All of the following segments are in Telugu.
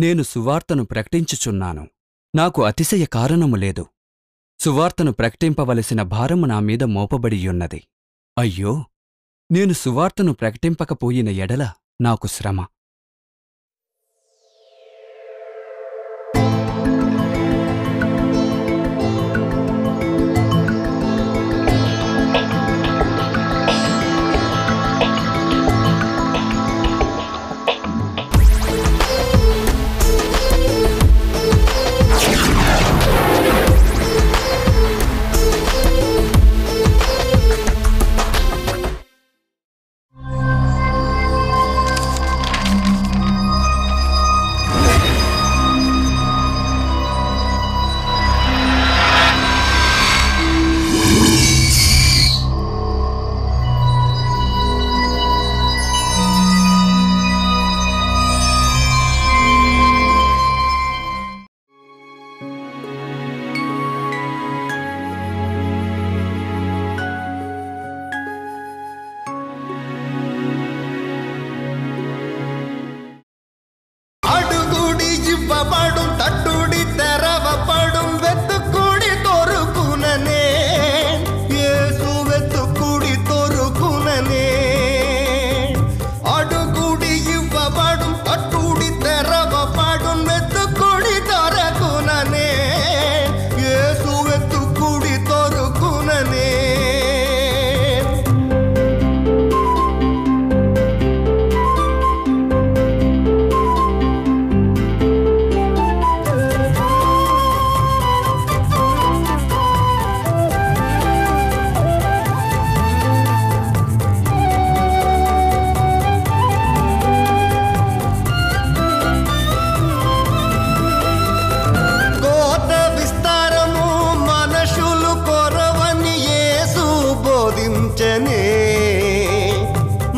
నేను సువార్తను ప్రకటించుచున్నాను. నాకు అతిశయ కారణము లేదు. సువార్తను ప్రకటింపవలసిన భారము నామీద మోపబడియున్నది. అయ్యో, నేను సువార్తను ప్రకటింపకపోయిన ఎడల నాకు శ్రమ.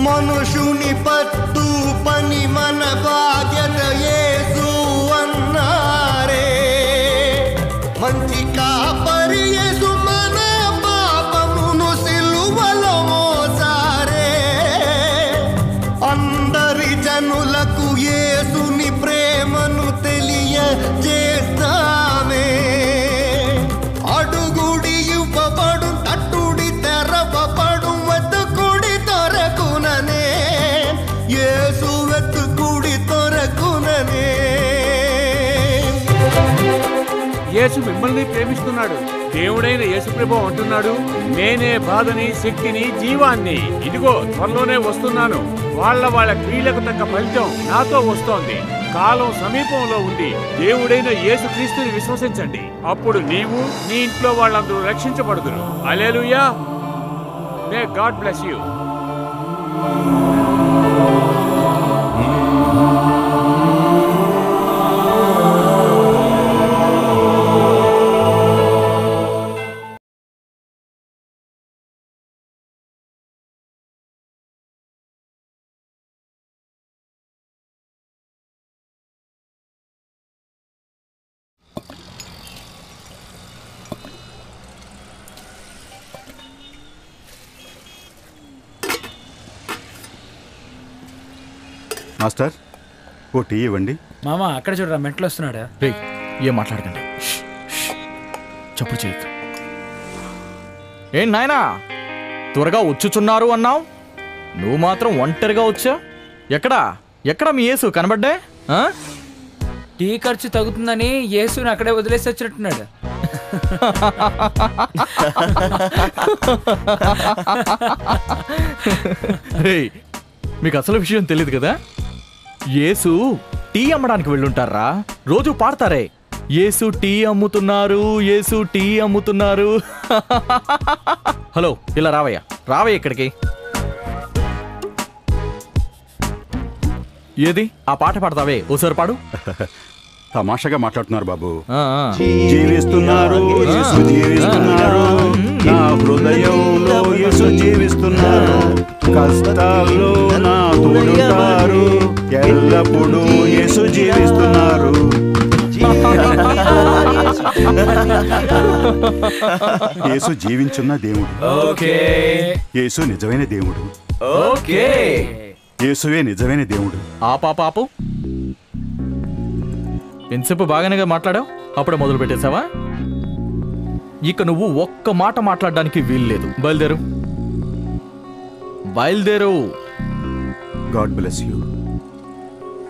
మనుషుని పట్టు పని మన బాధ్యత యేసు అన్నారే. మంచి కాపరి యేసు మన పాపమును సిలువలో మోసారే. అందరి జనులకు యేసుని ప్రేమను తెలియజేస్తామే. అడుగుడి ఇవ్వబడు, తట్టుడి తెరవబడు, వెతుకుడి దొరకుననే. యేసు వెతుకుడి దొరకుననే. యేసు మిమ్మల్ని ప్రేమిస్తున్నాడు. దేవుడైన యేసుప్రభు అంటున్నాడు, నేనే బాధని, శక్తిని, జీవాన్ని. ఇదిగో త్వరలోనే వస్తున్నాను. వాళ్ళ క్రియలకు తగ్గ ఫలితం నాతో వస్తోంది. కాలం సమీపంలో ఉంది. దేవుడైన యేసుక్రీస్తుని విశ్వసించండి. అప్పుడు నీవు, నీ ఇంట్లో వాళ్ళందరూ రక్షించబడుదురు. Hallelujah. May God bless you. Master, ఓ టీ ఇవ్వండి. మామ అక్కడ చూడరా, మెంట్లో వస్తున్నాడా? రే, ఏం మాట్లాడకండి, చప్పుడు చేయొద్దు. ఏం నాయనా, త్వరగా వచ్చుచున్నారు అన్నావు, నువ్వు మాత్రం ఒంటరిగా వచ్చా? ఎక్కడా మీ యేసు కనబడ్డే? టీ ఖర్చు తగ్గుతుందని యేసుని అక్కడే వదిలేసి వచ్చినట్టున్నాడు. రే, మీకు అసలు విషయం తెలియదు కదా? యేసు టీ అమ్మడానికి వెళ్ళుంటారా? రోజు పాడతారే, యేసు టీ అమ్ముతున్నారు, యేసు టీ అమ్ముతున్నారు. హలో, ఇలా రావయ్య ఇక్కడికి. ఏది ఆ పాట పాడతావే, ఓసారి పాడు. తమాషాగా మాట్లాడుతున్నారు బాబు. జీవిస్తున్నారు, యేసు జీవిస్తున్నారు, నా హృదయంలో యేసు జీవిస్తున్నారు, కష్టాల్లో నా తోడుంటారు, ఎల్లప్పుడూ యేసు జీవిస్తున్నారు. యేసు జీవించున్న దేవుడు. యేసు నిజమైన దేవుడు. యేసువే నిజమైన దేవుడు. ఆపాపు ఎంతసేపు బాగానే మాట్లాడావు, అప్పుడే మొదలు పెట్టేశావా? ఇక నువ్వు ఒక్క మాట మాట్లాడడానికి వీల్లేదు. బయలుదేరు, బయలుదేరు. God bless you.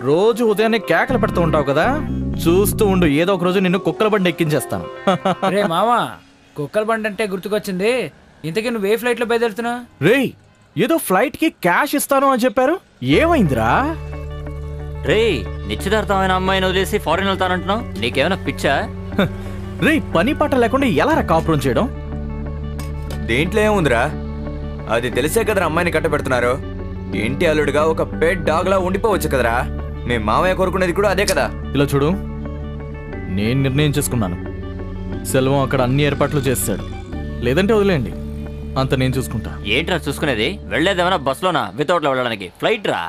రోజు ఉదయాన్నే కేకలు పెడుతూ ఉంటావు కదా, చూస్తూ ఉండు, ఏదో ఒక రోజు నిన్ను కుక్కల బండి ఎక్కించేస్తాను. రే మావా, కుక్కల బండి అంటే గుర్తుకొచ్చింది. ఇంతకీ నువ్వు ఏ ఫ్లైట్ లో బయలుదేరుతున్నా? రేయ్, ఏదో ఫ్లైట్ కి క్యాష్ ఇస్తాను అని చెప్పారు, ఏమైందిరా? రే, నిశ్చితార్థమైన అమ్మాయిని వదిలేసి ఫారెన్ వెళ్తానంటున్నావు, నీకేమైనా పిచ్చా? రేయ్, పని పాట లేకుండా ఎలా కాపురం చేయడం? దేంట్లో ఏముందిరా, అది తెలిసే కదరా అమ్మాయిని కట్టబెడుతున్నారు. ఇంటి అల్లుడుగా ఒక పెట్ డాగ్ లా ఉండిపోవచ్చు కదరా. మీ మామయ్య కోరుకునేది కూడా అదే కదా. ఇలా చూడు, నేను నిర్ణయం చేసుకున్నాను. సెల్వం అక్కడ అన్ని ఏర్పాట్లు చేస్తాడు, లేదంటే వదిలేయండి, అంత నేను చూసుకుంటా. ఏంట్రా చూసుకునేది? వెళ్లేదేమైనా బస్లోనా, వితౌట్ లో వెళ్ళడానికి? ఫ్లైట్ రా.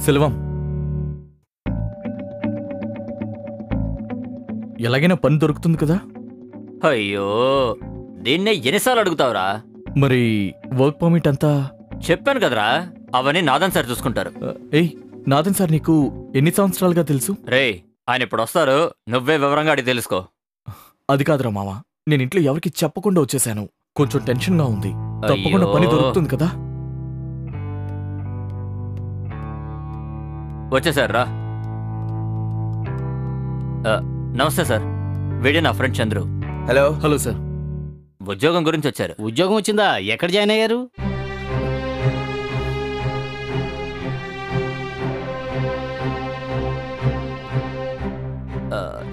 సెల్వం, ఎలాగైనా పని దొరుకుతుంది కదా? అయ్యో, దీన్నే ఎన్నిసార్లు అడుగుతావురా? మరి వర్క్ పర్మిట్ అంతా? చెప్పాను కదరా, అవన్నీ నాదన్ సార్ చూసుకుంటారు. ఏయ్, నాదన్ సార్ నీకు ఎన్ని సంవత్సరాలుగా తెలుసు? రే, ఆయన ఇప్పుడు వస్తారు, నువ్వే వివరంగా అడిగి తెలుసుకో. అది కాదురా మామ, నేను ఇంట్లో ఎవరికి చెప్పకుండా వచ్చేసాను, కొంచెం టెన్షన్ గా ఉంది. తప్పకుండా పని దొరుకుతుంది కదా? వచ్చేసారు రా. నమస్తే సార్, వీడే నా friend Chandru. Hello. Hello sir. ఉద్యోగం గురించి వచ్చారు. ఉద్యోగం వచ్చిందా? ఎక్కడ జాయిన్ అయ్యారు?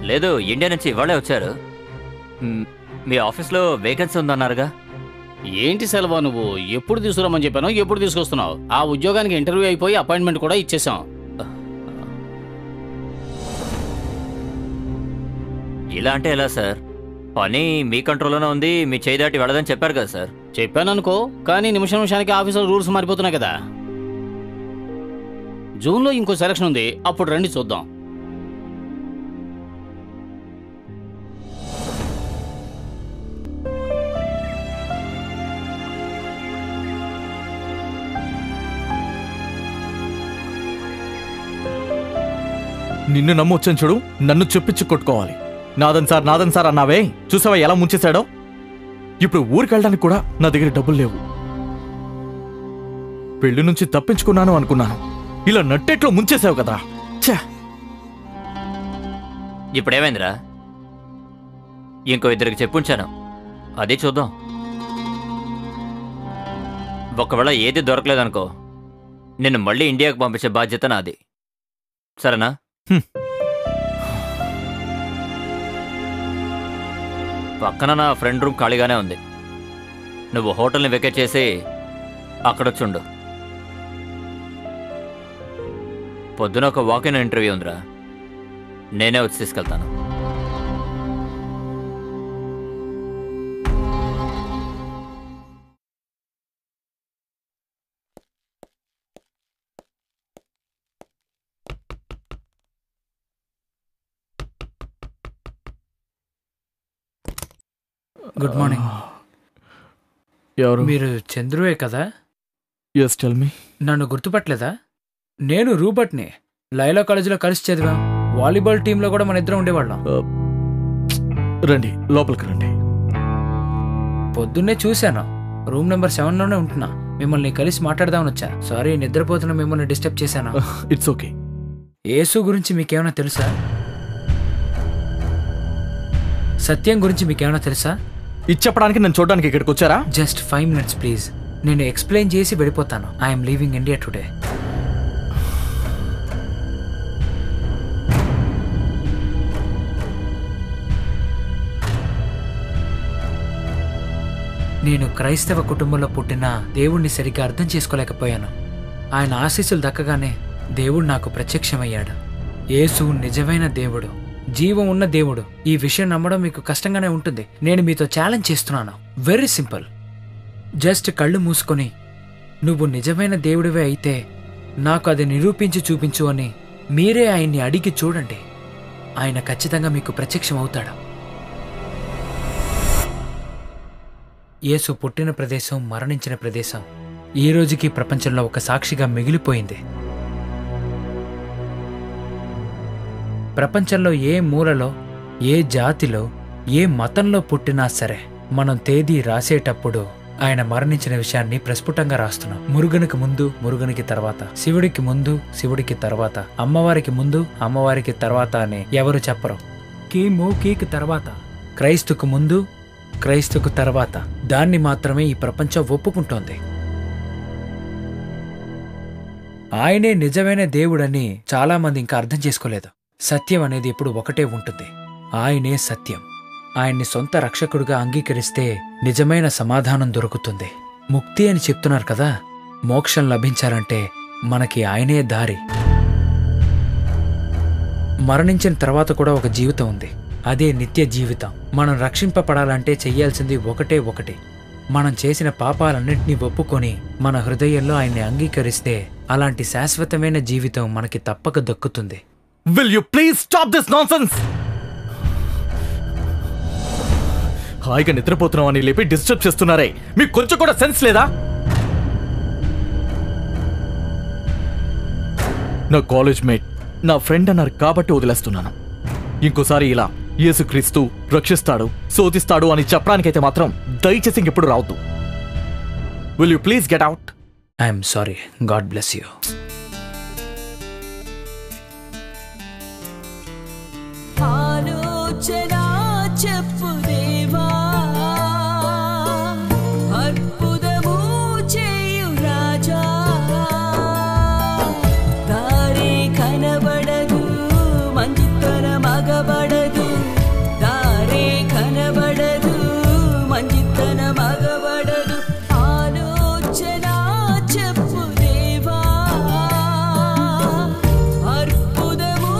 లేదు, ఇండియా నుంచి ఇవాళే వచ్చారు. మీ ఆఫీస్లో వేకెన్సీ ఉందన్నారుగా? ఏంటి సెలవా నువ్వు? ఎప్పుడు తీసుకురామని చెప్పాను, ఎప్పుడు తీసుకొస్తున్నావు? ఆ ఉద్యోగానికి ఇంటర్వ్యూ అయిపోయి అపాయింట్మెంట్ కూడా ఇచ్చేసాం. ఇలా అంటే ఎలా సార్? పని మీ కంట్రోల్లోనే ఉంది, మీ చేయి దాటి వెళ్ళదని చెప్పారు కదా సార్. చెప్పాననుకో, కానీ నిమిషానికి ఆఫీసులో రూల్స్ మారిపోతున్నాయి కదా. జూన్లో ఇంకో సెలక్షన్ ఉంది, అప్పుడు రండి చూద్దాం. నిన్ను నమ్మొచ్చని చూడు, నన్ను చెప్పించి కొట్టుకోవాలి. నాదన్ సార్ అన్నావే, చూసావా ఎలా ముంచేశాడో? ఇప్పుడు ఊరికి వెళ్ళడానికి కూడా నా దగ్గర డబ్బులు లేవు. పెళ్లి నుంచి తప్పించుకున్నాను అనుకున్నాను, ఇలా నట్టేట్లో ముంచేశావు కదా. ఇప్పుడేమైందిరా? ఇంకో ఇద్దరికి చెప్పుంచాను, అదే చూద్దాం. ఒకవేళ ఏది దొరకలేదనుకో, నిన్ను మళ్ళీ ఇండియాకు పంపించే బాధ్యత నాది, సరేనా? పక్కన నా ఫ్రెండ్ రూమ్ ఖాళీగానే ఉంది, నువ్వు హోటల్ని వెకేట్ చేసి అక్కడొచ్చుండు. పొద్దున ఒక వాకిన్ ఇంటర్వ్యూ ఉందిరా, నేనే వచ్చి తీసుకెళ్తాను. Good morning. ఎవరు? మీరు చంద్రువే కదా? Yes, tell me. నన్ను గుర్తుపట్టలేదా? నేను రూబర్ట్ని. లైలా కాలేజీలో కలిసి చదివాం. వాలీబాల్ టీంలో కూడా మన ఇద్దరం ఉండేవాళ్ళం. రండి, లోపలికి రండి. పొద్దున్నే చూశాను, రూమ్ నెంబర్ 7లోనే ఉంటున్నా. మిమ్మల్ని కలిసి మాట్లాడదామని వచ్చా. సారీ, నిద్రపోతున్న మిమ్మల్ని డిస్టర్బ్ చేశాను. It's okay. యేసు గురించి మీకేమైనా తెలుసా? సత్యం గురించి మీకేమైనా తెలుసా? ఇది చెప్పడానికి నన్ను చూడడానికి ఇక్కడికి వచ్చారా? జస్ట్ 5 minutes ప్లీజ్, నేను ఎక్స్ప్లెయిన్ చేసి వెళ్ళిపోతాను. I'm leaving India today. నేను క్రైస్తవ కుటుంబంలో పుట్టిన దేవుణ్ణి సరిగ్గా అర్థం చేసుకోలేకపోయాను. ఆయన ఆశీస్సులు దక్కగానే దేవుడు నాకు ప్రత్యక్షమయ్యాడు. యేసు నిజమైన దేవుడు, జీవం ఉన్న దేవుడు. ఈ విషయం నమ్మడం మీకు కష్టంగానే ఉంటుంది. నేను మీతో ఛాలెంజ్ చేస్తున్నాను. Very simple. జస్ట్ కళ్ళు మూసుకొని నువ్వు నిజమైన దేవుడివే అయితే నాకు అది నిరూపించి చూపించు అని మీరే ఆయన్ని అడిగి చూడండి. ఆయన ఖచ్చితంగా మీకు ప్రత్యక్షం అవుతాడు. యేసు పుట్టిన ప్రదేశం, మరణించిన ప్రదేశం ఈ రోజుకి ప్రపంచంలో ఒక సాక్షిగా మిగిలిపోయింది. ప్రపంచంలో ఏ మూలలో, ఏ జాతిలో, ఏ మతంలో పుట్టినా సరే మనం తేదీ రాసేటప్పుడు ఆయన మరణించిన విషయాన్ని ప్రస్ఫుటంగా రాస్తున్నాం. మురుగనికి ముందు, మురుగనికి తర్వాత, శివుడికి ముందు, శివుడికి తర్వాత, అమ్మవారికి ముందు, అమ్మవారికి తర్వాత అని ఎవరు చెప్పరు. కీకి తర్వాత, క్రైస్తుకు ముందు, క్రైస్తుకు తర్వాత. దాన్ని మాత్రమే ఈ ప్రపంచం ఒప్పుకుంటోంది. ఆయనే నిజమైన దేవుడని చాలామంది ఇంకా అర్థం చేసుకోలేదు. సత్యం అనేది ఎప్పుడు ఒకటే ఉంటుంది. ఆయనే సత్యం. ఆయన్ని సొంత రక్షకుడిగా అంగీకరిస్తే నిజమైన సమాధానం దొరుకుతుంది. ముక్తి అని చెప్తున్నారు కదా, మోక్షం లభించాలంటే మనకి ఆయనే దారి. మరణించిన తర్వాత కూడా ఒక జీవితం ఉంది. అదే నిత్య జీవితం. మనం రక్షింపబడాలంటే చెయ్యాల్సింది ఒకటి. మనం చేసిన పాపాలన్నింటినీ ఒప్పుకొని మన హృదయంలో ఆయన్ని అంగీకరిస్తే అలాంటి శాశ్వతమైన జీవితం మనకి తప్పక దక్కుతుంది. Will you please stop this nonsense? హాయిగా నిద్రపోతున్నాం అని లేపి డిస్టర్బ్ చేస్తున్నారే. మీకు కొంచెం కూడా సెన్స్ లేదా? నా కాలేజ్ మేట్, నా ఫ్రెండ్ అన్నారు కాబట్టి వదిలేస్తున్నాను. ఇంకోసారి ఇలా యేసుక్రీస్తు రక్షిస్తాడు, శోధిస్తాడు అని చెప్పడానికైతే మాత్రం దయచేసి ఇంకెప్పుడు రావద్దు. Will you please get out? I'm sorry. God bless you. చెప్పు దేవా, అద్భుతము చేయు రాజా. దారి కనబడదు, మంచితన మగబడదు. దారి కనబడదు, మంచితన మగబడదు. ఆలోచన చెప్పు దేవా, అద్భుతము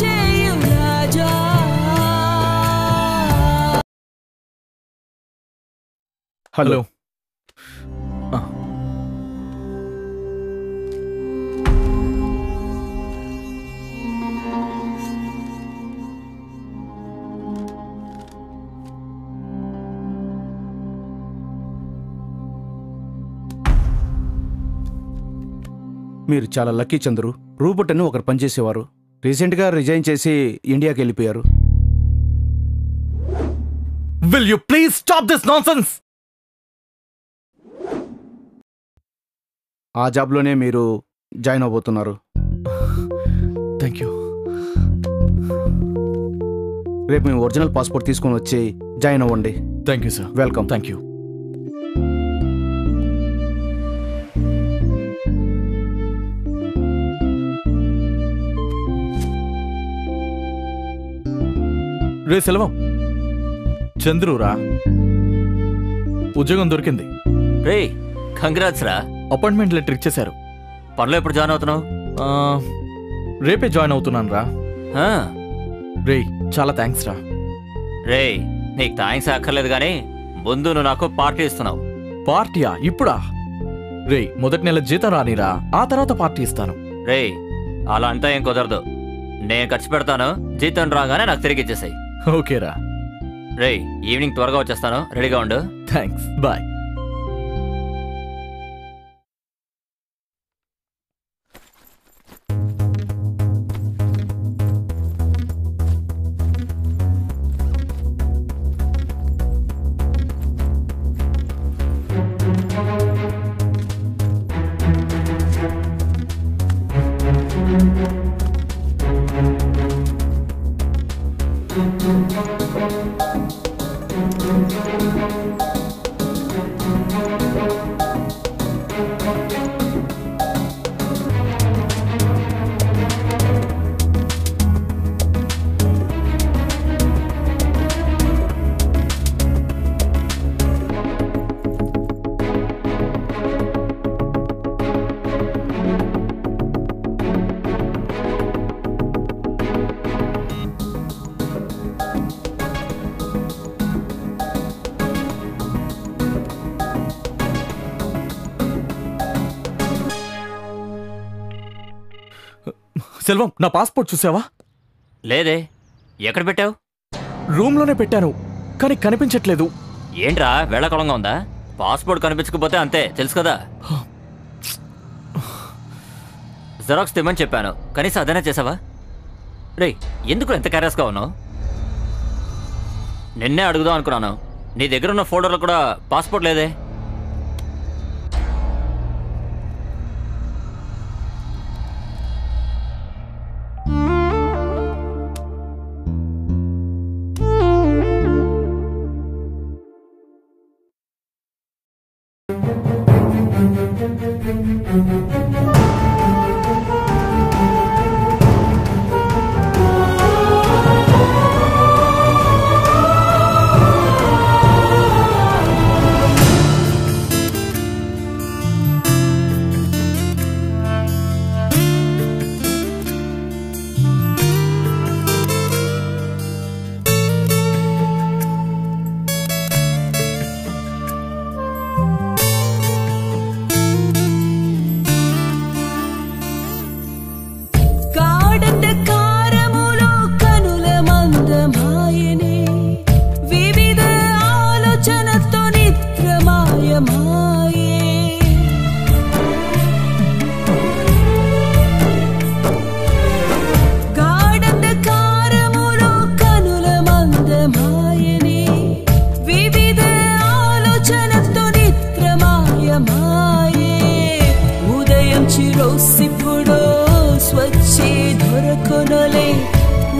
చేయు రాజా. హలో. మీరు చాలా లక్కీ చంద్రు. రూబర్ట్ అని ఒకరు పనిచేసేవారు. రీసెంట్గా రిజైన్ చేసి ఇండియాకి వెళ్ళిపోయారు. Will you please stop this nonsense? ఆ జాబ్లోనే మీరు జాయిన్ అవబోతున్నారు. Thank you. రేపు మీ ఒరిజినల్ పాస్పోర్ట్ తీసుకొని వచ్చి జాయిన్ అవ్వండి. Thank you sir. Welcome. Thank you. రే సెల్వం, చంద్రురా, ఉద్యోగం దొరికింది. రే కంగ్రాట్స్ రా. అపాయింట్మెంట్ లెటర్ ఇచ్చేశారు. పనిలో ఎప్పుడు జాయిన్ అవుతున్నావు? రేపే జాయిన్ అవుతున్నాను రా. రేయ్ చాలా థ్యాంక్స్ రా. రే నీకు థ్యాంక్స్ అక్కర్లేదు కానీ ముందు నువ్వు నాకు పార్టీ ఇస్తున్నావు. పార్టీయా? ఇప్పుడా? రేయ్ మొదటి నెల జీతం రానిరా, ఆ తర్వాత పార్టీ ఇస్తాను. రే అలా అంతా ఏం కుదరదు. నేను ఖర్చు పెడతాను, జీతం రాగానే నాకు తిరిగి ఇచ్చేసాయి. ఓకేరా. రే ఈవినింగ్ త్వరగా వచ్చేస్తాను, రెడీగా ఉండు. Thanks, bye. సెల్వం, నా పాస్పోర్ట్ చూసావా? లేదే, ఎక్కడ పెట్టావు? రూమ్లోనే పెట్టాను, కానీ కనిపించట్లేదు. ఏంట్రా వేళాకోళంగా ఉందా? పాస్పోర్ట్ కనిపించకపోతే అంతే, తెలుసు కదా. జెరాక్స్ తెమ్మని చెప్పాను, కనీసం అదైనా చేసావా? రే ఎందుకు ఎంత క్యారియస్గా ఉన్నావు? నిన్నే అడుగుదాం అనుకున్నాను, నీ దగ్గర ఉన్న ఫోల్డర్లో కూడా పాస్పోర్ట్ లేదే.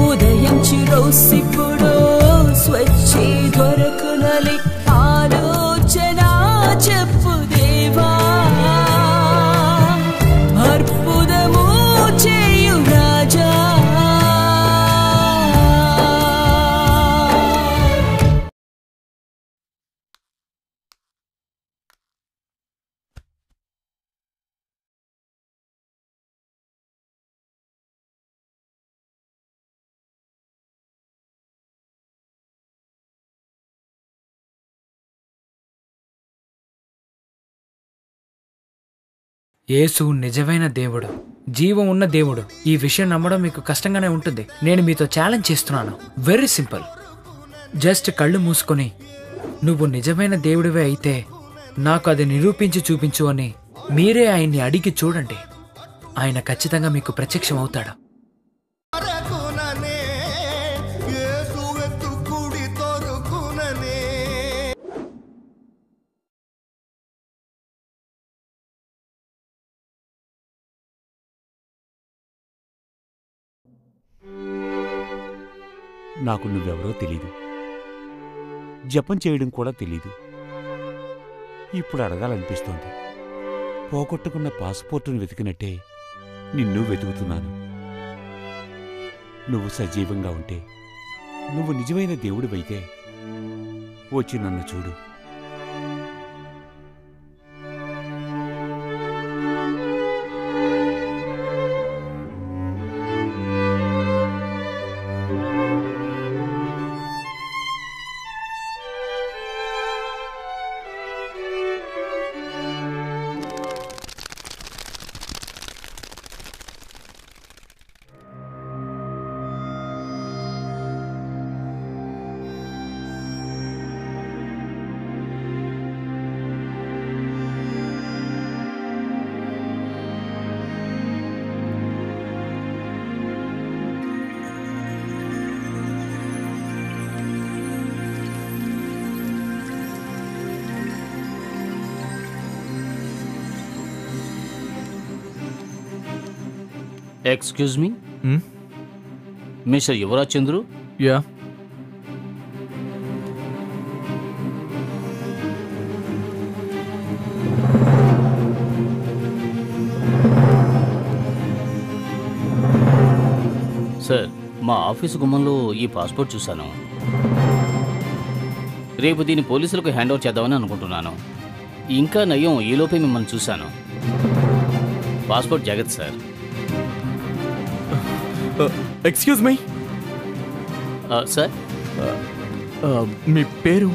ఉదయం చిరోసిపుడో స్వచ్ఛే దొరకునలి ఆలోచన చెప్పు దేవా అర్పుదము చేయు రాజా. యేసు నిజమైన దేవుడు, జీవం ఉన్న దేవుడు. ఈ విషయం నమ్మడం మీకు కష్టంగానే ఉంటుంది. నేను మీతో ఛాలెంజ్ చేస్తున్నాను. Very simple. జస్ట్ కళ్ళు మూసుకొని నువ్వు నిజమైన దేవుడివే అయితే నాకు అది నిరూపించి చూపించు అని మీరే ఆయన్ని అడిగి చూడండి. ఆయన ఖచ్చితంగా మీకు ప్రత్యక్షం అవుతాడు. నాకు నువ్వెవరో తెలీదు, జపం చేయడం కూడా తెలీదు. ఇప్పుడు అడగాలనిపిస్తోంది. పోగొట్టుకున్న పాస్పోర్టును వెతికినట్టే నిన్ను వెతుకుతున్నాను. నువ్వు సజీవంగా ఉంటే, నువ్వు నిజమైన దేవుడివైతే వచ్చి నన్ను చూడు. Excuse me, mister Yuvraj Chandru. Yeah, sir, మా ఆఫీసు గుమ్మంలో ఈ పాస్పోర్ట్ చూశాను. రేపు దీన్ని పోలీసులకు హ్యాండ్ ఓవర్ చేద్దామని అనుకుంటున్నాను. ఇంకా నయం, ఈలోపే మిమ్మల్ని చూశాను. పాస్పోర్ట్ జాగ్రత్త సార్. Excuse me sir. మీ పేరు?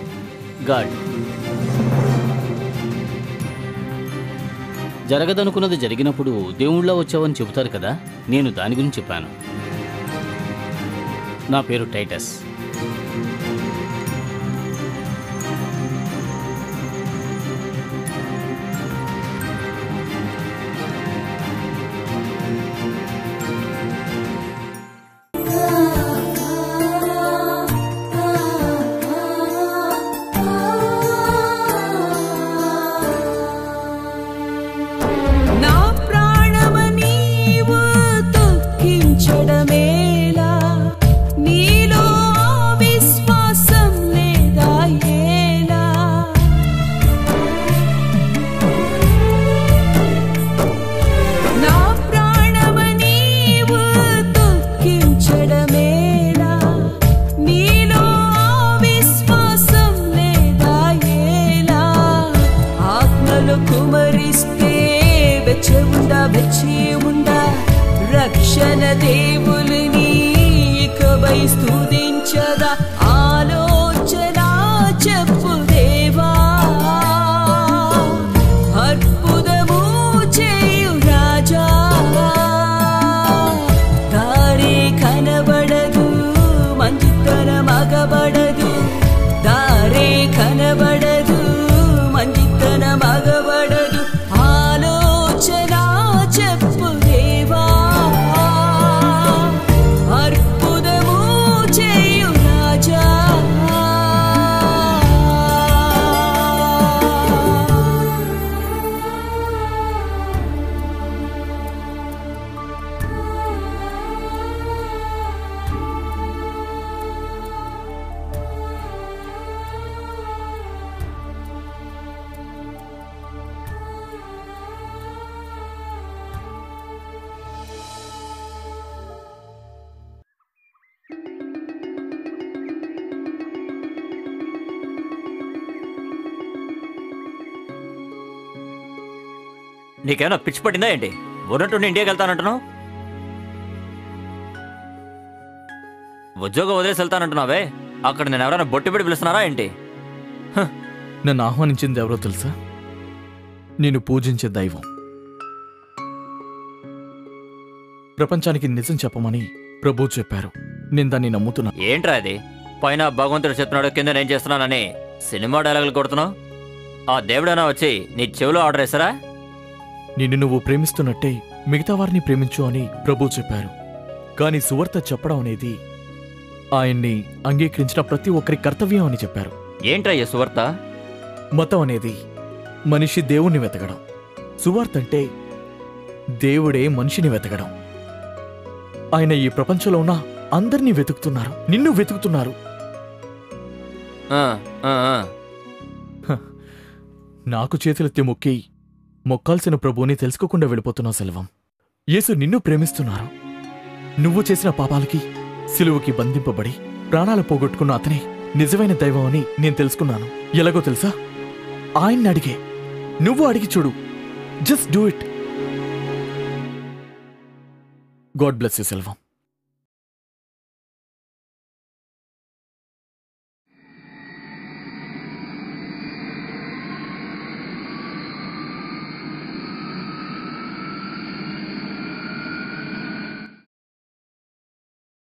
గాడ్. జరగదనుకున్నది జరిగినప్పుడు దేవుళ్ళ వచ్చావని చెబుతారు కదా, నేను దాని గురించి చెప్పాను. నా పేరు టైటస్. నా ప్రాణమ నీవు దుఃఖించడమేలా, నీలో విశ్వాసం లేదా ఏలా. నా ప్రాణమ నీవు దుఃఖించడమేలా, నీలో విశ్వాసం లేదా ఏలా. ఆత్మలు కుమరిస్తే వెచ్చి ఉండా, రక్షణ దేవుని ఇకపై స్తుతించదా. ఆలోచన చెప్పు దేవా, అద్భుతము చేయు రాజా. దారి కనబడదు, మంచితన మగబడదు. దారి కనబడదు, మంచితన మగబడదు. ఆలోచన చెప్పు దేవా, అద్భుతము చేయు రాజా. నీకేమైనా పిచ్చి పట్టిందా ఏంటి? ఉన్నట్టుండి ఇండియాకి వెళ్తానంటున్నావు, ఉద్యోగం వదిలేసి వెళ్తానంటున్నావే. అక్కడ నేను ఎవరైనా బొట్టి పెట్టి పిలుస్తున్నారా ఏంటి? నన్ను ఆహ్వానించింది ఎవరో తెలుసా? నేను పూజించే దైవం. ప్రపంచానికి నిజం చెప్పమని ప్రభు చెప్పారు. నేను దాన్ని నమ్ముతున్నా. ఏంట్రా అది? పైన భగవంతుడు చెప్తున్నాడు, కింద నేను చేస్తున్నానని సినిమా డైలాగులు కొడుతున్నావు. ఆ దేవుడైనా వచ్చి నీ చెవిలో ఆర్డర్ వేసారా? నిన్ను నువ్వు ప్రేమిస్తున్నట్టే మిగతా వారిని ప్రేమించు అని ప్రభు చెప్పారు. కానీ సువార్త చెప్పడం అనేది ఆయన్ని అంగీకరించిన ప్రతి ఒక్కరి కర్తవ్యం అని చెప్పారు. ఏంట్రా ఈ సువార్త? మతం అనేది మనిషి దేవుణ్ణి వెతకడం. సువార్త అంటే దేవుడే మనిషిని వెతకడం. ఆయన ఈ ప్రపంచంలో ఉన్న అందరినీ వెతుకుతున్నారు, నిన్ను వెతుకుతున్నారు. నాకు చేతులెత్తి మొక్కి మొక్కాల్సిన ప్రభువుని తెలుసుకోకుండా వెళ్ళిపోతున్నావు సెల్వం. యేసు నిన్ను ప్రేమిస్తున్నారు. నువ్వు చేసిన పాపాలకి సిలువకి బంధింపబడి ప్రాణాలు పోగొట్టుకున్న అతనే నిజమైన దైవం అని నేను తెలుసుకున్నాను. ఎలాగో తెలుసా? ఆయన్ని అడిగే. నువ్వు అడిగి చూడు. Just do it. God bless you Selvam.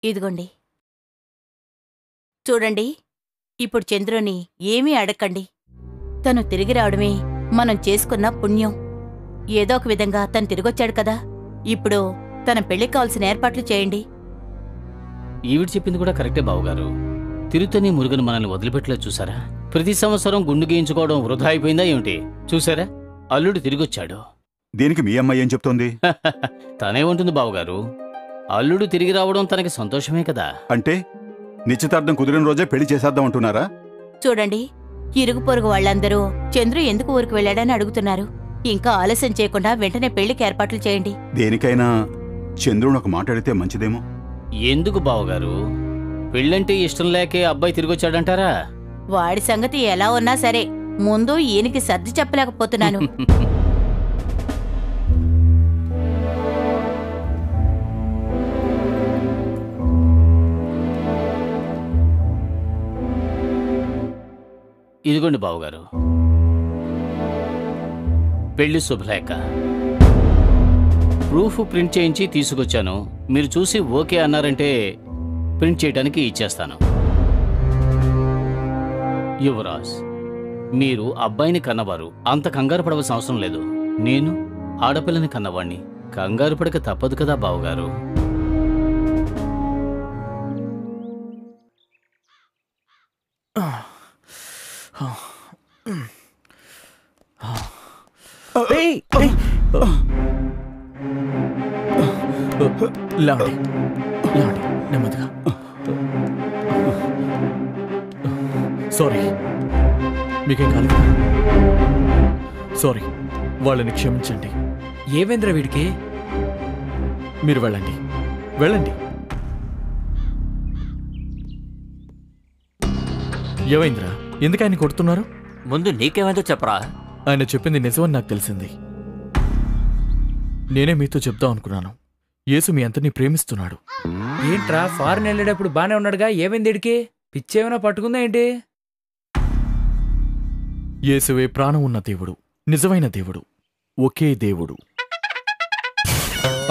ఇదిగోండి చూడండి. ఇప్పుడు చంద్రుని ఏమీ అడక్కండి. తను తిరిగి రావడమే మనం చేసుకున్న పుణ్యం. ఏదో ఒక విధంగా తను తిరిగొచ్చాడు కదా, ఇప్పుడు తన పెళ్లికి కావాల్సిన ఏర్పాట్లు చేయండి. ఈవిడ చెప్పింది కూడా కరెక్టే బావుగారు. తిరుత్తని మురుగను మనల్ని వదిలిపెట్టలేదు చూసారా? ప్రతి సంవత్సరం గుండు గీయించుకోవడం వృధా అయిపోయిందా ఏమిటి? చూసారా, అల్లుడు తిరిగొచ్చాడు. దీనికి మీ అమ్మాయి ఏం చెప్తోంది? తనేమంటుంది బావగారు, అల్లుడు తిరిగి రావడం తనకి సంతోషమే కదా. అంటే నిశ్చితార్థం కుదిరిన రోజే పెళ్లి చేసేద్దాం అంటున్నారా? చూడండి, ఇరుగు పొరుగు వాళ్ళందరూ చంద్రు ఎందుకు ఊరికి వెళ్ళాడని అడుగుతున్నారు. ఇంకా ఆలస్యం చేయకుండా వెంటనే పెళ్లికి ఏర్పాట్లు చేయండి. దేనికైనా చంద్రుని ఒక మాట అడిగితే మంచిదేమో. ఎందుకు బావగారు, పెళ్ళంటే ఇష్టం లేకే అబ్బాయి తిరిగొచ్చాడంటారా? వాడి సంగతి ఎలా ఉన్నా సరే ముందు ఈయనకి సర్ది చెప్పలేకపోతున్నాను. ఇదిగోండి బావగారు, పెళ్లి శుభలేఖ. ప్రూఫ్ ప్రింట్ చేయించి తీసుకొచ్చాను. మీరు చూసి ఓకే అన్నారంటే ప్రింట్ చేయడానికి ఇచ్చేస్తాను. యువరాజ్, మీరు అబ్బాయిని కన్నవారు, అంత కంగారు పడవలసిన అవసరం లేదు. నేను ఆడపిల్లని కన్నవాణ్ణి, కంగారు పడక తప్పదు కదా బావగారు. లేవండి, నెమ్మదిగా. సారీ, మీకేం కాదు. సారీ, వాళ్ళని క్షమించండి. ఏవేంద్ర వీడికి? మీరు వెళ్ళండి, వెళ్ళండి. ఏమైందిరా, ఎందుకు ఆయన కొడుతున్నారు? ముందు నీకేమైందో చెప్పరా. ఆయన చెప్పింది నిజమని నాకు తెలిసింది. నేనే మీతో చెప్దాం అనుకున్నాను. యేసు మీ అందరినీ ప్రేమిస్తున్నాడు. ఏంట్రా, ఫారెన్ వెళ్ళేటప్పుడు బానే ఉన్నాడుగా, ఏమైంది వీడికి? పిచ్చేమైనా పట్టుకుందా ఏంటి? యేసువే ప్రాణం ఉన్న దేవుడు, నిజమైన దేవుడు, ఒకే దేవుడు.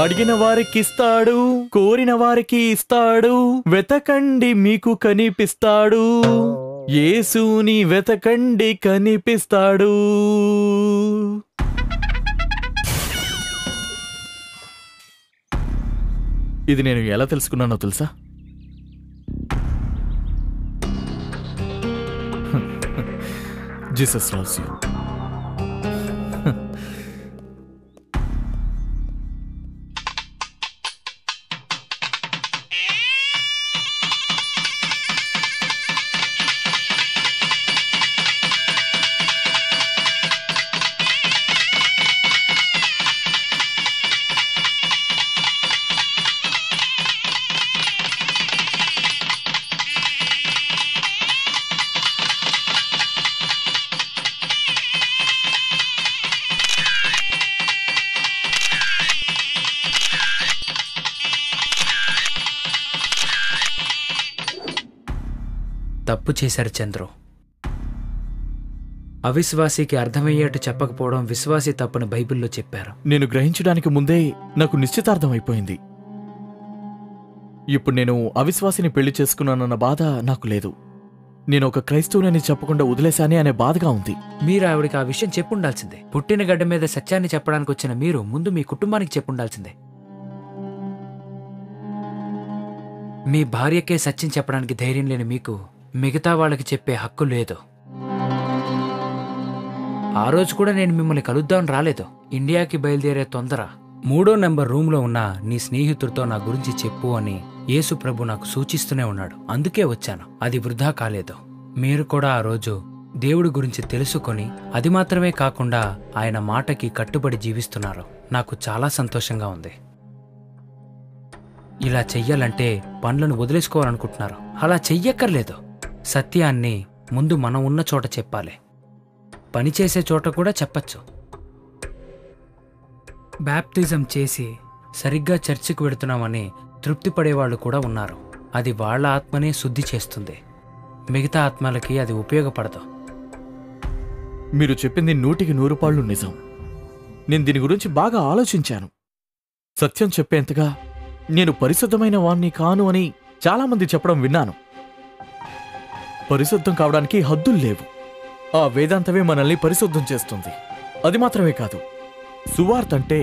అడిగిన వారికి ఇస్తాడు, కోరిన వారికి ఇస్తాడు, వెతకండి మీకు కనిపిస్తాడు. యేసుని వెతకండి కనిపిస్తాడు. ఇది నేను ఎలా తెలుసుకున్నానో తెలుసా? Jesus loves you. తప్పు చేశారు చంద్రు. అవిశ్వాసికి అర్థమయ్యేట్టు చెప్పకపోవడం విశ్వాసి తప్పని బైబిల్లో చెప్పారు. నేను గ్రహించడానికి ముందే నాకు నిశ్చితార్థం అయిపోయింది. ఇప్పుడు నేను అవిశ్వాసిని పెళ్లి చేసుకున్నానన్న బాధ నాకు లేదు. నేను ఒక క్రైస్తవునని చెప్పకుండా వదిలేశానే అనే బాధగా ఉంది. మీరు ఆవిడికి ఆ విషయం చెప్పుండాల్సిందే. పుట్టిన గడ్డ మీద సత్యాన్ని చెప్పడానికి వచ్చిన మీరు ముందు మీ కుటుంబానికి చెప్పుండాల్సిందే. మీ భార్యకే సత్యం చెప్పడానికి ధైర్యం లేని మీకు మిగతా వాళ్ళకి చెప్పే హక్కు లేదు. ఆ రోజు కూడా నేను మిమ్మల్ని కలుద్దామని రాలేదు. ఇండియాకి బయలుదేరే తొందర. 3వ నెంబర్ రూమ్లో ఉన్న నీ స్నేహితుడితో నా గురించి చెప్పు అని యేసు ప్రభు నాకు సూచిస్తూనే ఉన్నాడు. అందుకే వచ్చాను. అది వృధా కాలేదు. మీరు కూడా ఆ రోజు దేవుడి గురించి తెలుసుకొని అది మాత్రమే కాకుండా ఆయన మాటకి కట్టుబడి జీవిస్తున్నారు. నాకు చాలా సంతోషంగా ఉంది. ఇలా చెయ్యాలంటే పనులను వదిలేసుకోవాలనుకుంటున్నారు. అలా చెయ్యక్కర్లేదు. సత్యాన్ని ముందు మనం ఉన్న చోట చెప్పాలి. పనిచేసే చోట కూడా చెప్పచ్చు. బ్యాప్టిజం చేసి సరిగ్గా చర్చికి వెడుతున్నామని తృప్తి పడేవాళ్ళు కూడా ఉన్నారు. అది వాళ్ళ ఆత్మనే శుద్ధి చేస్తుంది. మిగతా ఆత్మలకి అది ఉపయోగపడదు. మీరు చెప్పింది 100% నిజం. నేను దీని గురించి బాగా ఆలోచించాను. సత్యం చెప్పేంతగా నేను పరిశుద్ధమైన వాణ్ణి కాను అని చాలామంది చెప్పడం విన్నాను. పరిశుద్ధం కావడానికి హద్దులు లేవు. ఆ వేదాంతమే మనల్ని పరిశుద్ధం చేస్తుంది. అది మాత్రమే కాదు, సువార్త అంటే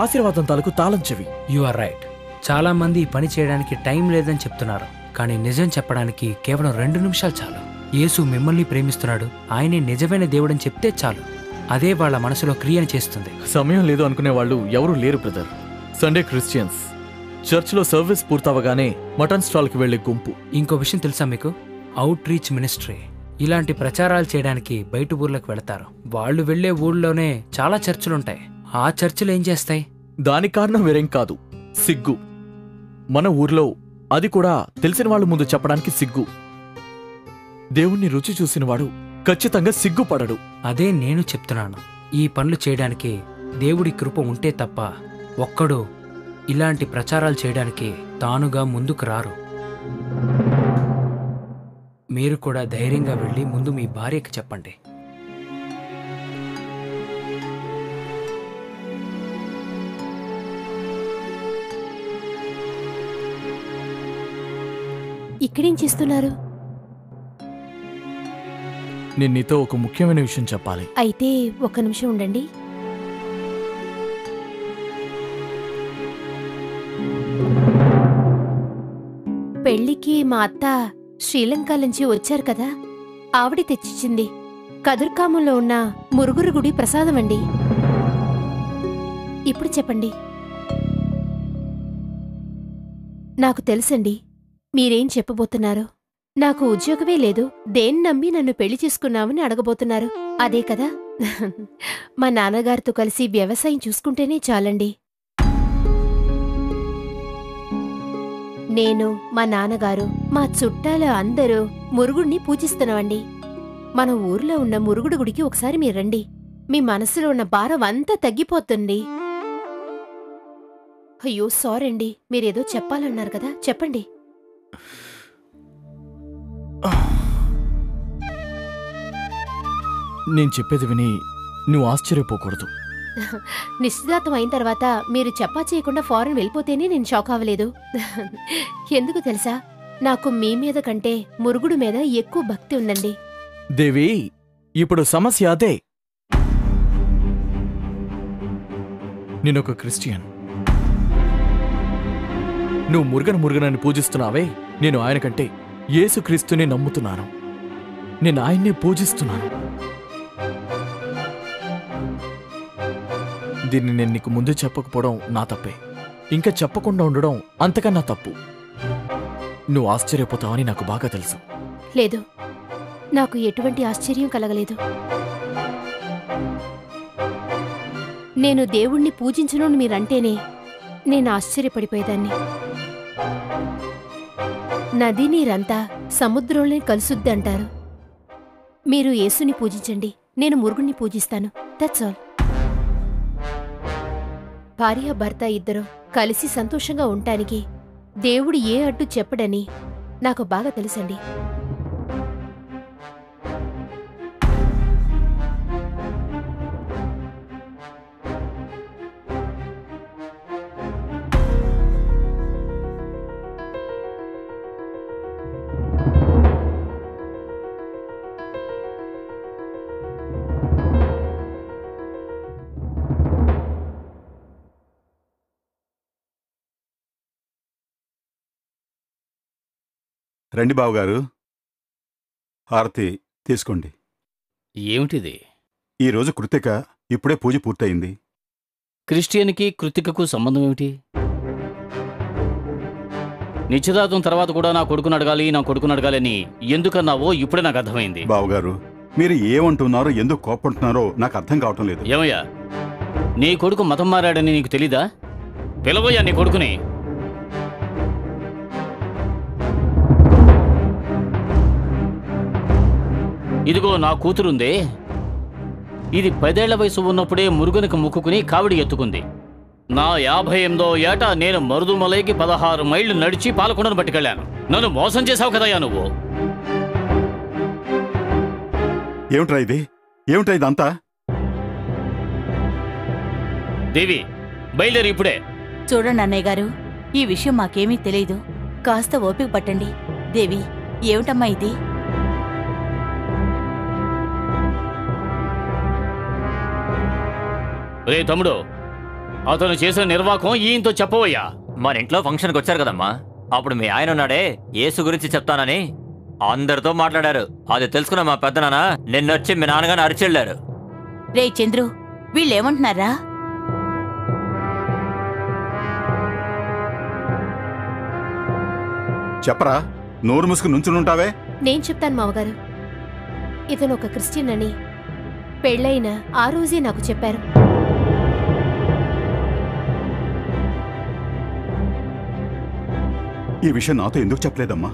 ఆశీర్వాదం తాలూకు తాళం చెవి. You are right. చాలా మంది ఈ పని చేయడానికి టైం లేదని చెప్తున్నారు. కానీ నిజం చెప్పడానికి కేవలం 2 నిమిషాలు చాలు. యేసు మిమ్మల్ని ప్రేమిస్తున్నాడు, ఆయనే నిజమైన దేవుడని చెప్తే చాలు. అదే వాళ్ళ మనసులో క్రియను చేస్తుంది. సమయం లేదు అనుకునే వాళ్ళు ఎవరూ లేరు బ్రదర్. సండే క్రిస్టియన్స్ చర్చ్లో సర్వీస్ పూర్తవగానే మటన్ స్టాల్కి వెళ్లే గుంపు. ఇంకో విషయం తెలుసా మీకు? Out reach ministry. ఇలాంటి ప్రచారాలు చేయడానికి బయట ఊర్లకు వెళతారు. వాళ్ళు వెళ్లే ఊళ్ళోనే చాలా చర్చిలుంటాయి. ఆ చర్చిలు ఏం చేస్తాయి? దానికి కారణం వేరేం కాదు, సిగ్గు. మన ఊర్లో అది కూడా తెలిసిన వాళ్ళ ముందు చెప్పడానికి సిగ్గు. దేవుణ్ణి రుచి చూసినవాడు ఖచ్చితంగా సిగ్గుపడడు. అదే నేను చెప్తున్నాను. ఈ పనులు చేయడానికి దేవుడి కృప ఉంటే తప్ప ఒక్కడు ఇలాంటి ప్రచారాలు చేయడానికి తానుగా ముందుకు రారు. మీరు కూడా ధైర్యంగా వెళ్ళి ముందు మీ భార్యకి చెప్పండి. ఇక్కడేం చేస్తున్నారు? నేను నీతో ఒక ముఖ్యమైన విషయం చెప్పాలి. అయితే ఒక్క నిమిషం ఉండండి. పెళ్లికి మా అత్త శ్రీలంక నుంచి వచ్చారు కదా, ఆవిడ తెచ్చిచ్చింది. కదుర్కామంలో ఉన్న మురుగురు గుడి ప్రసాదం అండి. ఇప్పుడు చెప్పండి. నాకు తెలుసండి మీరేం చెప్పబోతున్నారు. నాకు ఉద్యోగమే లేదు, దేన్ని నమ్మి నన్ను పెళ్లి చేసుకున్నామని అడగబోతున్నారు. అదే కదా? మా నాన్నగారితో కలిసి వ్యవసాయం చూసుకుంటేనే చాలండి. నేను, మా నాన్నగారు, మా చుట్టాలు అందరూ మురుగుడిని పూజిస్తున్నామండి. మన ఊర్లో ఉన్న మురుగుడు గుడికి ఒకసారి మీరు రండి. మీ మనసులో ఉన్న భారం అంతా తగ్గిపోతుంది. అయ్యో సారీ అండి, మీరేదో చెప్పాలన్నారు కదా, చెప్పండి. నేను చెప్పేది విని నువ్వు ఆశ్చర్యపోకూడదు. నిశ్చితార్థం అయిన తర్వాత మీరు చెప్పా చేయకుండా ఫారెన్ వెళ్ళిపోతేనే నేను షాక్ అవ్వలేదు. ఎందుకు తెలుసా, నాకు మీ మీద కంటే మురుగుడు మీద ఎక్కువ భక్తి ఉందండి. దేవి, ఇప్పుడు సమస్య అదే. నేనొక క్రిస్టియన్. నువ్వు మురుగనని పూజిస్తున్నావే, నేను ఆయన కంటే యేసుక్రీస్తుని నమ్ముతున్నాను. నేను ఆయన్నే పూజిస్తున్నాను. దీన్ని నేను నీకు ముందు చెప్పకపోవడం నా తప్పే. ఇంకా చెప్పకుండా ఉండడం అంతకన్నా తప్పు. నువ్వు ఆశ్చర్యపోతావని నాకు బాగా తెలుసు. లేదు, నాకు ఎటువంటి ఆశ్చర్యం కలగలేదు. నేను దేవుణ్ణి పూజించను మీరంటేనే నేను ఆశ్చర్యపడిపోయేదాన్ని. నది నీరంతా సముద్రంలో కలుసుద్ది అంటారు. మీరు యేసుని పూజించండి, నేను మురుగుణ్ణి పూజిస్తాను. That's all. భార్య భర్త ఇద్దరు కలిసి సంతోషంగా ఉండటానికి దేవుడు ఏ అడ్డు చెప్పడని నాకు బాగా తెలుసండి. రండి బావగారు, హారతి తీసుకోండి. ఏమిటిది? ఈరోజు కృతిక, ఇప్పుడే పూజ పూర్తయింది. క్రిస్టియన్కి కృతికకు సంబంధం ఏమిటి? నిశ్చితార్థం తర్వాత కూడా నా కొడుకుని అడగాలి అని ఎందుకన్నావో ఇప్పుడే నాకు అర్థమైంది. బావగారు, మీరు ఏమంటున్నారో, ఎందుకు కోపడుతున్నారో నాకు అర్థం కావటం లేదు. ఏమయ్యా, నీ కొడుకు మతం మారాడని నీకు తెలీదా? పిలవయ్యా నీ కొడుకుని. ఇదిగో నా కూతురుందే, ఇది 10 ఏళ్ల వయసు ఉన్నప్పుడే మురుగునికి ముక్కుకుని కావిడి ఎత్తుకుంది. నా 58వ ఏట నేను మరుదుమలైకి 16 మైళ్ళు నడిచి పాలకొండను పట్టుకెళ్ళాను. నన్ను మోసం చేశావు కదయ్యా నువ్వు. ఏమిట్రా ఇదంతా? దేవి, బయలుదేరి ఇప్పుడే. చూడండి అన్నయ్య గారు, ఈ విషయం మాకేమీ తెలీదు. కాస్త ఓపిక పట్టండి. దేవి, ఏమిటమ్మా ఇది? రే తమ్ముడు, అతను చేసిన నిర్వాకం ఈయంతో చెప్పవయ్యా. మన ఇంట్లో ఫంక్షన్కి వచ్చారు కదమ్మా, అప్పుడు మీ ఆయన ఉన్నాడే యేసు గురించి చెప్తానని అందరితో మాట్లాడారు. అది తెలుసుకున్న మా పెద్దనాన్న నిన్నొచ్చి మీ నాన్నగారిని అరిచెళ్ళారు. రే చంద్రు, వీళ్ళేమంటున్నారా? చెప్పరా, నోరు ముసుగు నుంచునుంటావే? నేను చెప్తాను మావగారు. ఇతను ఒక క్రిస్టియన్ అని పెళ్ళైన ఆ రోజే నాకు చెప్పారు. ఈ విషయం నాతో ఎందుకు చెప్పలేదమ్మా?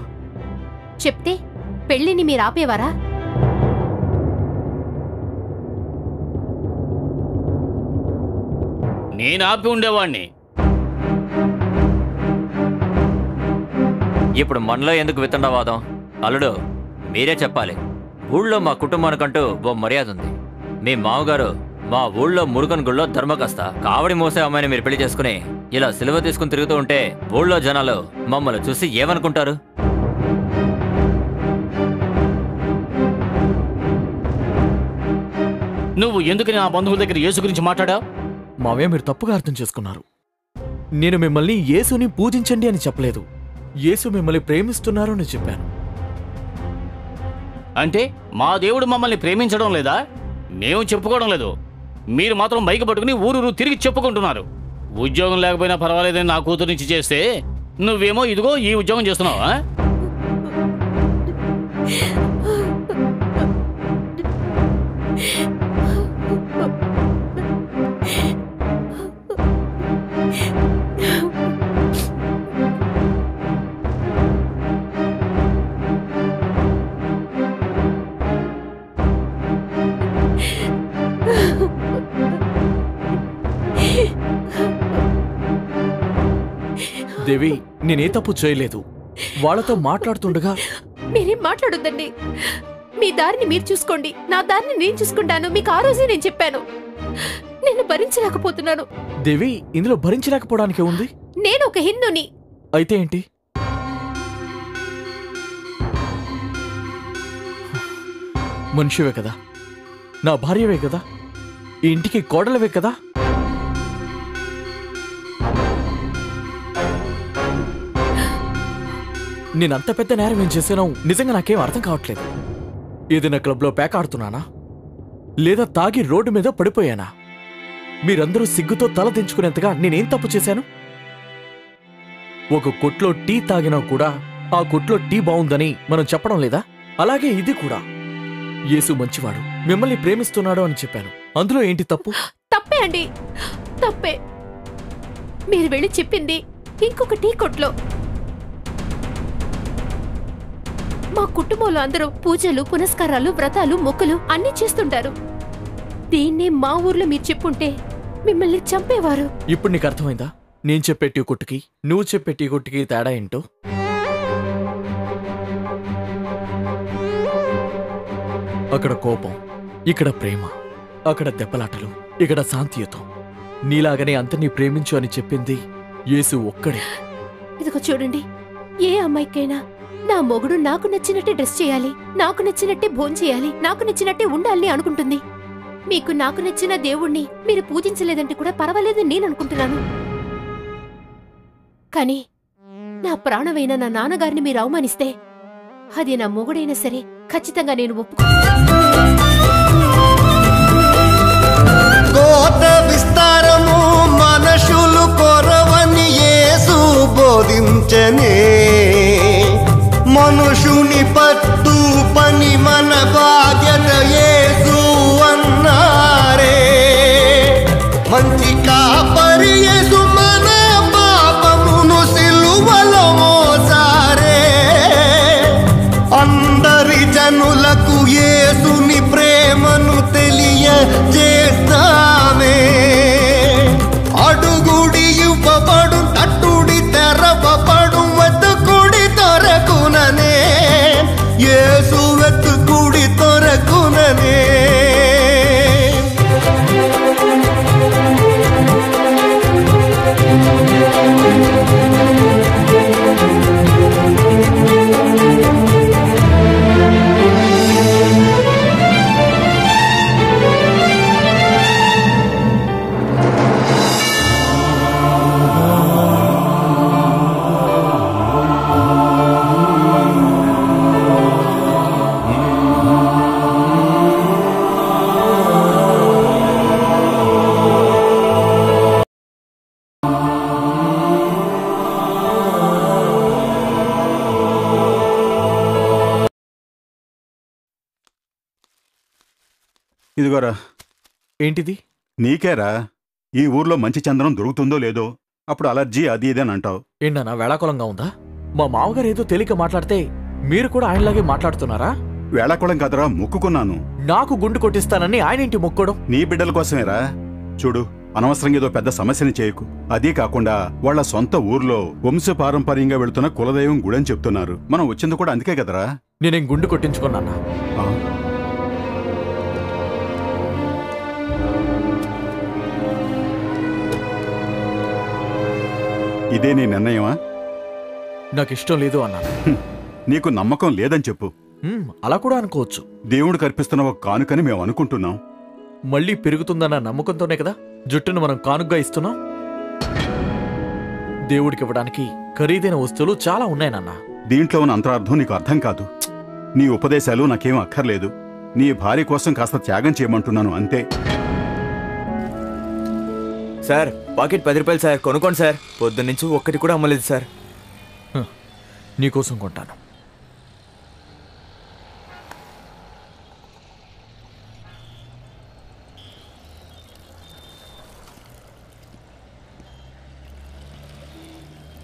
చెప్తే పెళ్ళిని మీరు ఆపేవారా? నేను ఆపి ఉండేవాణ్ణి. ఇప్పుడు మనలో ఎందుకు వితండవాదం? అల్లుడు, మీరే చెప్పాలి. ఊళ్ళో మా కుటుంబానికంటూ ఓ మర్యాద ఉంది. మీ మామగారు మా ఊళ్ళో మురుగన్ గుళ్ళో ధర్మకస్త. కావడి మోసే అమ్మాయిని మీరు పెళ్లి చేసుకుని ఇలా సిలువ తీసుకుని తిరుగుతూ ఉంటే ఊళ్ళో జనాలు మమ్మల్ని చూసి ఏమనుకుంటారు? నువ్వు ఎందుకని నా బంధువుల దగ్గర యేసు గురించి మాట్లాడావు? మావయ్య, మీరు తప్పుగా అర్థం చేసుకున్నారు. నేను మిమ్మల్ని యేసుని పూజించండి అని చెప్పలేదు. యేసు మిమ్మల్ని ప్రేమిస్తున్నారు అని చెప్పాను. అంటే మా దేవుడు మమ్మల్ని ప్రేమించడం లేదా? మేము చెప్పుకోవడం లేదు. మీరు మాత్రం బైక్ పట్టుకుని ఊరూరు తిరిగి చెప్పుకుంటున్నారు. ఉద్యోగం లేకపోయినా పర్వాలేదని నా కూతురు నుంచి చేస్తే నువ్వేమో ఇదిగో ఈ ఉద్యోగం చేస్తున్నావా? దేవి, నేనే తప్పు చేయలేదు. వాళ్ళతో మాట్లాడుతుండగా మీరేం మాట్లాడొద్దండి. మీ దారిని మీరు చూసుకోండి, నా దారిని నేను చూసుకుంటాను. మీకు ఆ రోజే నేను చెప్పాను. నేను భరించలేకపోతున్నాను. దేవి, ఇందులో భరించలేకపోవడానికి ఉంది. నేను ఒక హిందూని. అయితే ఏంటి? మనిషివే కదా, నా భార్యవే కదా, ఈ ఇంటికి కోడలవే కదా. నేనంత పెద్ద నేరం ఏం చేశానో నిజంగా నాకేం అర్థం కావట్లేదు. ఏదైనా క్లబ్లో ప్యాక్ ఆడుతున్నానా, లేదా తాగి రోడ్డు మీద పడిపోయానా? మీరందరూ సిగ్గుతో తల దించుకునేంతగా నేనేం తప్పు చేశాను? ఒక కొట్లో టీ తాగినా కూడా ఆ కొట్లో టీ బాగుందని మనం చెప్పడం లేదా? అలాగే ఇది కూడా. యేసు మంచివాడు, మిమ్మల్ని ప్రేమిస్తున్నాడు అని చెప్పాను. అందులో ఏంటి తప్పు? తప్పే అండి, తప్పే. మీరు వెళ్ళి చెప్పింది ఇంకొక టీ కొట్లో. మా కుటుంబంలో అందరూ పూజలు, పునస్కారాలు, వ్రతాలు, మొక్కులు అన్నీ చేస్తుంటారు. దీన్నే మా ఊర్లో మీరు చెప్పుంటే మిమ్మల్ని చంపేవారు. ఇప్పుడు నీకు అర్థమైందా నేను చెప్పే టీ కొట్టుకి నువ్వు చెప్పే టీ కొట్టుకి తేడా ఏంటో? అక్కడ కోపం, ఇక్కడ ప్రేమ. అక్కడ దెబ్బలాటలు, ఇక్కడ శాంతియుతం. నీలాగనే అంతని ప్రేమించు అని చెప్పింది యేసు ఒక్కడే. ఇదిగో చూడండి, ఏ అమ్మాయికైనా నా మొగుడు నాకు నచ్చినట్టే డ్రెస్ చేయాలి, నాకు నచ్చినట్టే భోంచేయాలి, నాకు నచ్చినట్టే ఉండాలని అనుకుంటుంది. మీకు నాకు నచ్చిన దేవుణ్ణి మీరు పూజించలేదంటే కూడా పర్వాలేదని నేను అనుకుంటున్నాను. కానీ నా ప్రాణమైన నా నాన్నగారిని మీరు అవమానిస్తే అది నా మొగుడైనా సరే ఖచ్చితంగా నేను గోత విస్తారము మనుషులు కొరవని యేసు బోధించనే. మనుషుని పట్టు పని మన బాధ్యత యేసు అన్నారే. మంచి కాపరి యేసు మన పాపమును సిలువలో మోసారే. అందరి జనులకు యేసుని ఇదిగోరా. ఏంటిది? నీకేరా. ఈ ఊర్లో మంచి చందనం దొరుకుతుందో లేదో, అప్పుడు అలర్జీ అది ఇది అని అంటావు. ఏంటన్నా వేళాకులంగా ఉందా? మా మామగారు ఏదో తేలిక మాట్లాడితే మీరు కూడా ఆయనలాగే మాట్లాడుతున్నారా? వేళాకుళం కదరా, మొక్కుకున్నాను. నాకు గుండు కొట్టిస్తానని ఆయన ఇంటి మొక్కడం నీ బిడ్డల కోసమేరా. చూడు, అనవసరంగా ఏదో పెద్ద సమస్యని చేయకు. అదీ కాకుండా వాళ్ళ సొంత ఊర్లో వంశపారంపర్యంగా వెళుతున్న కులదైవం గుడని చెప్తున్నారు. మనం వచ్చింది కూడా అందుకే కదరా. నేనేం గుండు కొట్టించుకున్నానా? ఇదే నీ నిర్ణయమా? నాకు ఇష్టం లేదు అన్నాను. నీకు నమ్మకం లేదని చెప్పు. అలా కూడా అనుకోవచ్చు. దేవుడు కల్పిస్తున్న ఒక కానుకని మేము అనుకుంటున్నాం. మళ్ళీ పెరుగుతుందన్న నమ్మకంతోనే కదా జుట్టును మనం కానుగ్గా ఇస్తున్నాం. దేవుడికి ఇవ్వడానికి ఖరీదైన వస్తువులు చాలా ఉన్నాయి నాన్న. దీంట్లో ఉన్న అంతరార్థం నీకు అర్థం కాదు. నీ ఉపదేశాలు నాకేం అక్కర్లేదు. నీ భార్య కోసం కాస్త త్యాగం చేయమంటున్నాను అంతే. సార్, పాకెట్ 10 రూపాయలు సార్, కొనుక్కోండి సార్. పొద్దున్నుంచి ఒక్కటి కూడా అమ్మలేదు సార్. నీకోసం కొంటాను.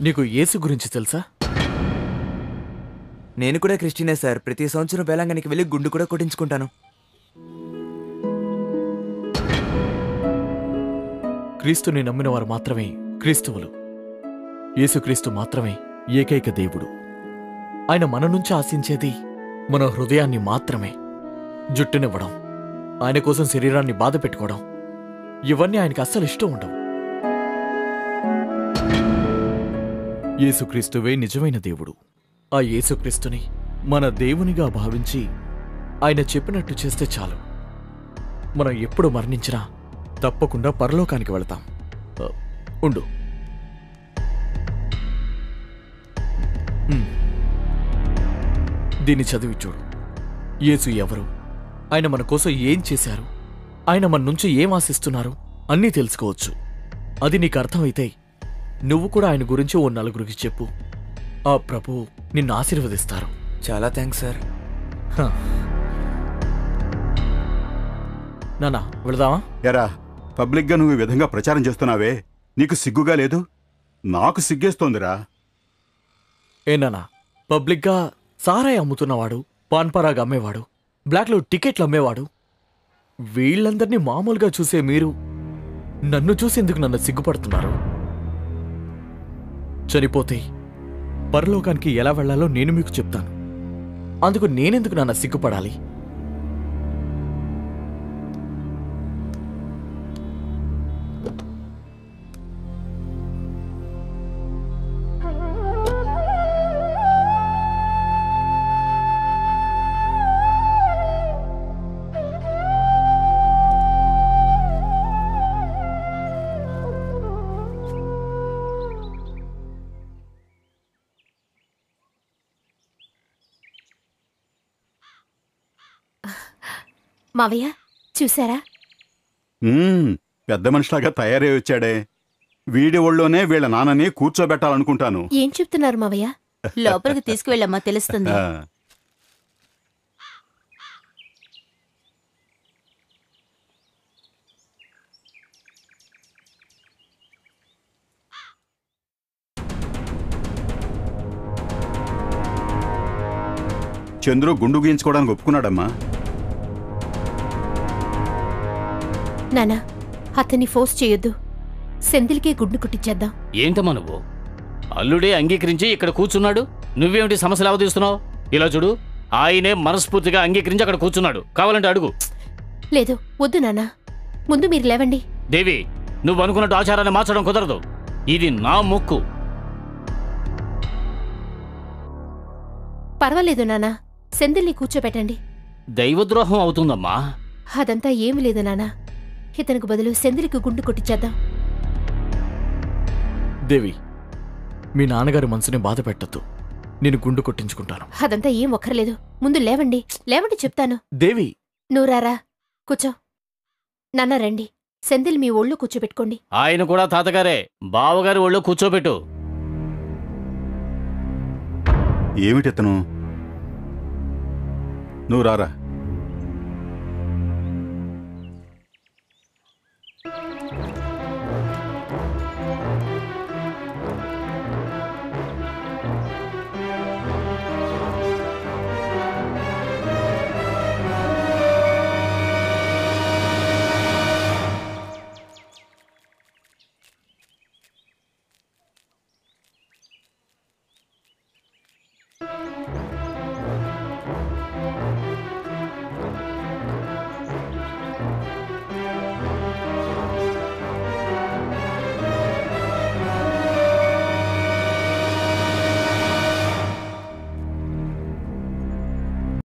నీకు యేసు గురించి తెలుసా? నేను కూడా క్రిస్టియనే సార్. ప్రతి సంవత్సరం వేలాంగనికి వెళ్ళి గుండు కూడా కొట్టించుకుంటాను. క్రీస్తుని నమ్మిన వారు మాత్రమే క్రీస్తువులు. యేసుక్రీస్తు మాత్రమే ఏకైక దేవుడు. ఆయన మన నుంచి ఆశించేది మన హృదయాన్ని మాత్రమే. జుట్టునివ్వడం, ఆయన కోసం శరీరాన్ని బాధ పెట్టుకోవడం, ఇవన్నీ ఆయనకు అస్సలు ఇష్టం ఉండవు. యేసుక్రీస్తువే నిజమైన దేవుడు. ఆ యేసుక్రీస్తుని మన దేవునిగా భావించి ఆయన చెప్పినట్టు చేస్తే చాలు. మనం ఎప్పుడు మరణించినా తప్పకుండా పరలోకానికి వెళతాం. ఉండు. దీన్ని చదివి చూడు. యేసు ఎవరు, ఆయన మన కోసం ఏం చేశారు, ఆయన మన నుంచి ఏం ఆశిస్తున్నారు అన్నీ తెలుసుకోవచ్చు. అది నీకు అర్థమైతే నువ్వు కూడా ఆయన గురించి ఓ నలుగురికి చెప్పు. ఆ ప్రభువు నిన్ను ఆశీర్వదిస్తారు. చాలా థ్యాంక్స్ సార్. నానా వెళదామా? ఎరా, పబ్లిక్గా నువ్వు ఈ విధంగా ప్రచారం చేస్తున్నావే, నీకు సిగ్గుగా లేదు? నాకు సిగ్గేస్తోందిరా. ఏనానా, పబ్లిక్గా సారాయి అమ్ముతున్నవాడు, పాన్పరాగ్ అమ్మేవాడు, బ్లాక్లో టికెట్లు అమ్మేవాడు, వీళ్ళందరినీ మామూలుగా చూసే మీరు నన్ను చూసేందుకు నన్ను సిగ్గుపడుతున్నారు. చనిపోతే పరలోకానికి ఎలా వెళ్లాలో నేను మీకు చెప్తాను. అందుకు నేనెందుకు నాన్న సిగ్గుపడాలి? మావయ్య చూసారా? పెద్ద మనిషిలాగా తయారై వచ్చాడే. వీడి ఒళ్ళోనే వీళ్ళ నాన్నని కూర్చోబెట్టాలనుకుంటాను. ఏం చెప్తున్నారు మావయ్య? లోపలికి తీసుకువెళ్ళమ్మా, తెలుస్తుంది. చంద్రు గుండు గీయించుకోవడానికి ఒప్పుకున్నాడమ్మా. నానా, అతన్ని ఫోర్స్ చేయొద్దు. సెంధిల్కే గుండు కుట్టించేద్దాం. ఏంటమ్మా నువ్వు? అల్లుడే అంగీకరించి ఇక్కడ కూర్చున్నాడు, నువ్వేమిటి సమస్యలు అవతీస్తున్నావు? ఇలా చూడు, ఆయనే మనస్ఫూర్తిగా అంగీకరించి అక్కడ కూర్చున్నాడు. కావాలంటే అడుగు. లేదు, వద్దు నానా. ముందు మీరు లేవండి. దేవి, నువ్వు అనుకున్నట్టు ఆచారాన్ని మార్చడం కుదరదు. ఇది నా మొక్కు. పర్వాలేదు నానా, సెంధిల్ని కూర్చోబెట్టండి. దైవద్రోహం అవుతుందమ్మా. అదంతా ఏమి లేదు నానా. ఇతనికి బదులు సెంధిల్కి గుండు కొట్టించేద్దాం. దేవి, మీ నాన్నగారి మనసుని బాధ పెట్టద్దు. నేను గుండు కొట్టించుకుంటాను. అదంతా ఏం ఒక్కర్లేదు. ముందు లేవండి, లేవండి చెప్తాను. దేవి, నువ్వు రారా, కూర్చో. నాన్న రండి, సెంధిల్ మీ ఒళ్ళు కూర్చోబెట్టుకోండి. ఆయన కూడా తాతగారే, బావగారి ఒళ్ళు కూర్చోబెట్టు. ఏమిటెత్తను? నువ్వు రారా.